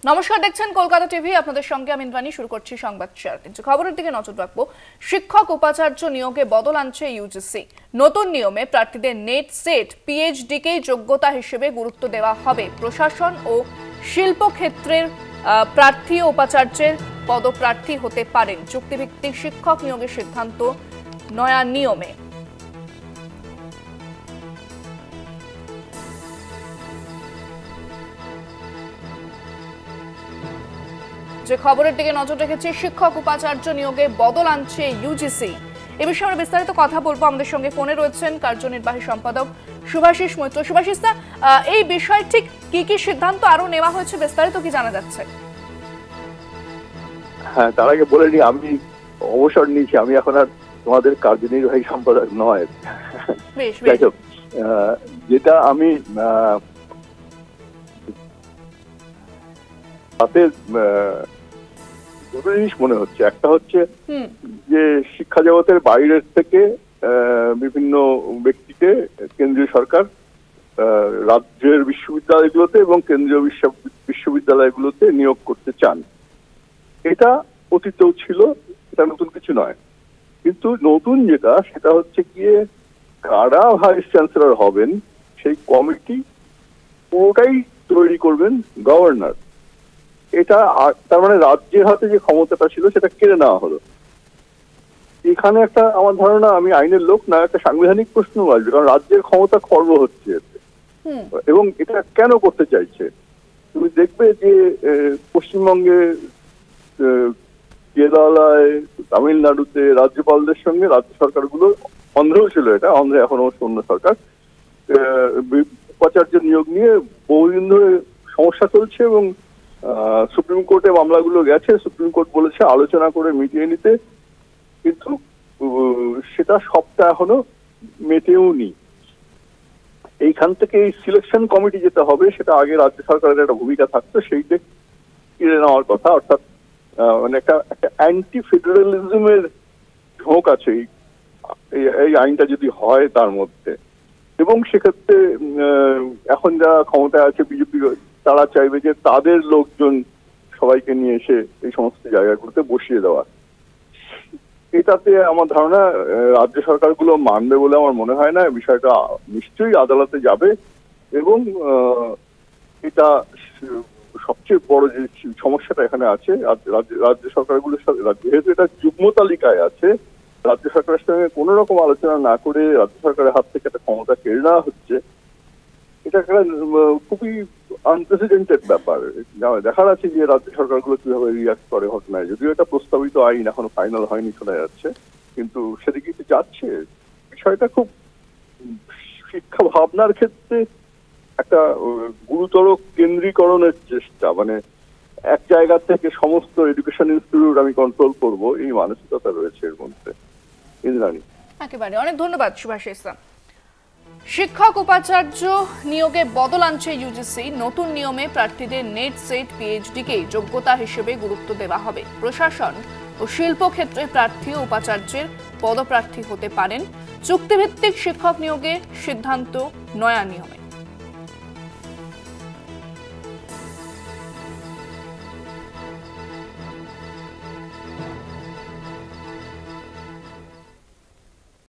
নমস্কার, দেখছেন কলকাতা টিভি। আপনাদের সঙ্গে আমি ইন্দ্রাণী। শুরু করছি সংবাদ শেয়ার। কিন্তু খবরের দিকে নজর রাখবো। শিক্ষক উপাচার্য নিয়োগে বদল আনছে ইউজিসি। নতুন নিয়মে প্রার্থীদের নেট, সেট, পিএইচডিকেই যোগ্যতা হিসেবে গুরুত্ব দেওয়া হবে। প্রশাসন ও শিল্প ক্ষেত্রের প্রার্থী ও উপাচার্যের পদপ্রার্থী হতে পারেন। চুক্তিভিত্তিক শিক্ষক নিয়োগের সিদ্ধান্ত নয়া নিয়মে। যে খবরের দিকে নজর রেখেছে, শিক্ষক উপাচার্য নিয়োগে বদল আনছে ইউজিসি। এ বিষয়ে আমরা বিস্তারিত কথা বলবো। আমাদের সঙ্গে ফোনে রয়েছেন কার্যনির্বাহী সম্পাদক শুভাশিস মৈত্র। শুভাশিস দা, এই বিষয়ে ঠিক কি কি সিদ্ধান্ত আরো নেওয়া হয়েছে, বিস্তারিত কি জানা যাচ্ছে? হ্যাঁ, তার আগে বলে নিই, আমি অবসর নিয়েছি। আমি এখন আর তোমাদের কার্যনির্বাহী সম্পাদক নয়। যেটা আমি তাতে দুটো জিনিস মনে হচ্ছে। একটা হচ্ছে যে শিক্ষা জগতের বাইরের থেকে বিভিন্ন ব্যক্তিকে কেন্দ্রীয় সরকার রাজ্যের বিশ্ববিদ্যালয়গুলোতে এবং কেন্দ্রীয় বিশ্ববিদ্যালয়গুলোতে নিয়োগ করতে চান। এটা অতীতেও ছিল, এটা নতুন কিছু নয়। কিন্তু নতুন যেটা, সেটা হচ্ছে গিয়ে কারা ভাইস চ্যান্সেলর হবেন সেই কমিটি পুরোটাই তৈরি করবেন গভর্নর। এটা তার মানে রাজ্যের হাতে যে ক্ষমতাটা ছিল সেটা কেড়ে নেওয়া হলো। এখানে একটা, আমার ধারণা, আমি আইনের লোক না, একটা সাংবিধানিক প্রশ্ন আসবে, কারণ রাজ্যের ক্ষমতা খর্ব হচ্ছে এতে। এবং এটা কেন করতে চাইছে? তুমি দেখবে যে পশ্চিমবঙ্গে, কেরালায়, তামিলনাড়ুতে রাজ্যপালদের সঙ্গে রাজ্য সরকারগুলো, অন্ধ্রেও ছিল এটা, অন্ধ্রে এখন অবশ্য অন্য সরকার, উপাচার্য নিয়োগ নিয়ে বহুদিন ধরে সমস্যা চলছে এবং সুপ্রিম কোর্টে মামলাগুলো গেছে। সুপ্রিম কোর্ট বলেছে আলোচনা করে মিটিয়ে নিতে, কিন্তু সেটা সবটা এখনো মেটেও নি। এইখান থেকে এই সিলেকশন কমিটি যেটা হবে, সেটা আগে রাজ্য সরকারের একটা ভূমিকা থাকতো, সেইটা কিনে নেওয়ার কথা। অর্থাৎ মানে একটা অ্যান্টি ফেডারালিজমের ঝোঁক আছে এই আইনটা যদি হয় তার মধ্যে। এবং সেক্ষেত্রে এখন যারা ক্ষমতায় আছে বিজেপি, তারা চাইবে যে তাদের লোকজন সবাইকে নিয়ে এসে এই সমস্ত জায়গাগুলোতে বসিয়ে দেওয়া। এটাতে আমার ধারণা রাজ্য সরকারগুলো মানবে বলে আমার মনে হয় না। বিষয়টা নিশ্চয়ই আদালতে যাবে এবং এটা সবচেয়ে বড় যে সমস্যাটা এখানে আছে, রাজ্য সরকারগুলোর সাথে, যেহেতু এটা যুগ্ম তালিকায় আছে, রাজ্য সরকারের সঙ্গে কোনো রকম আলোচনা না করে রাজ্য সরকারের হাত থেকে একটা ক্ষমতা কেড়ে নেওয়া হচ্ছে। এটা একটা খুবই আনপ্রেসিডেন্টেড ব্যাপার। দেখার আছে যে রাজ্য সরকারগুলো কিভাবে রিয়াক্ট করে ঘটনায়। যদিও এটা প্রস্তাবিত আইন, এখনো ফাইনাল হয়নি, শোনা যাচ্ছে, কিন্তু সেদিকে কি যাচ্ছে। বিষয়টা খুব শিক্ষা ভাবনার ক্ষেত্রে একটা গুরুতর কেন্দ্রীকরণের চেষ্টা, মানে এক জায়গা থেকে সমস্ত এডুকেশন ইনস্টিটিউট আমি কন্ট্রোল করব, এই মানসিকতা রয়েছে এর মধ্যে। ইন্দ্রাণী, একেবারে অনেক ধন্যবাদ শুভাশিস দা। শিক্ষক উপাচার্য নিয়োগে বদল আনছে ইউজিসি। নতুন নিয়মে প্রার্থীদের নেট, সেট, পিএইচডিকেই যোগ্যতা হিসেবে গুরুত্ব দেওয়া হবে। প্রশাসন ও শিল্প ক্ষেত্রে প্রার্থী ও উপাচার্যের পদপ্রার্থী হতে পারেন। চুক্তিভিত্তিক শিক্ষক নিয়োগে সিদ্ধান্ত নয়া নিয়মে।